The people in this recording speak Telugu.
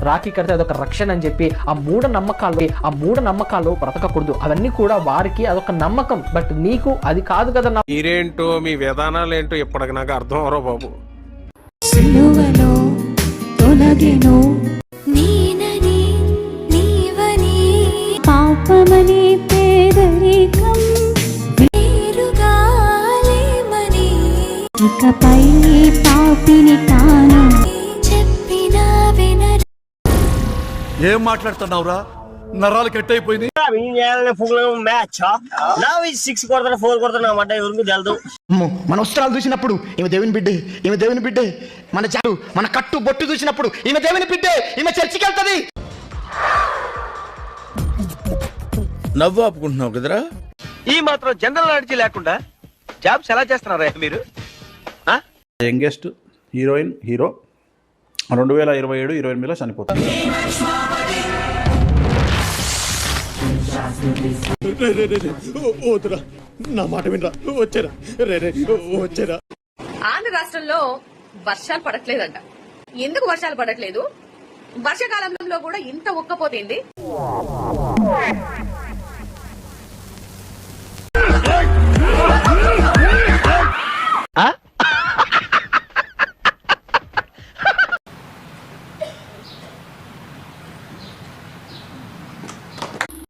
రాఖీ కడితే అదొక రక్షణ అని చెప్పి ఆ మూఢనమ్మకాలు బ్రతకకూడదు. అవన్నీ కూడా వారికి అదొక నమ్మకం, బట్ నీకు అది కాదు కదా. మీరేంటో మీ విధానాలు ఏంటో ఇప్పటికి నాకు అర్థం అవరో బాబు. పాపమని పేదరికం ఇకపై పాపిని తాను చెప్పినా వినరు. ఏం మాట్లాడుతున్నావురా? నరాలు కట్ అయిపోయింది. మన వస్త్రాలు చూసినప్పుడు ఈమె దేవుని బిడ్డే, మన కట్టు బొట్టు చూసినప్పుడు ఈమె దేవుని బిడ్డే, ఈమె చర్చికి వెళ్తుంది. నవ్వు ఆపుకుంటున్నావు కదరా? ఈ మాత్రం జనరల్ నాలెడ్జ్ లేకుండా జాబ్స్ ఎలా చేస్తున్నారా మీరు? యంగెస్ట్ హీరోయిన్ హీరో 2027-28లో చనిపోతారు. నా మాట వినరా, వచ్చారా. ఆంధ్ర రాష్ట్రంలో వర్షాలు పడట్లేదంట. ఎందుకు వర్షాలు పడట్లేదు? వర్షాకాలంలో కూడా ఇంత ఉక్కపోతేంది?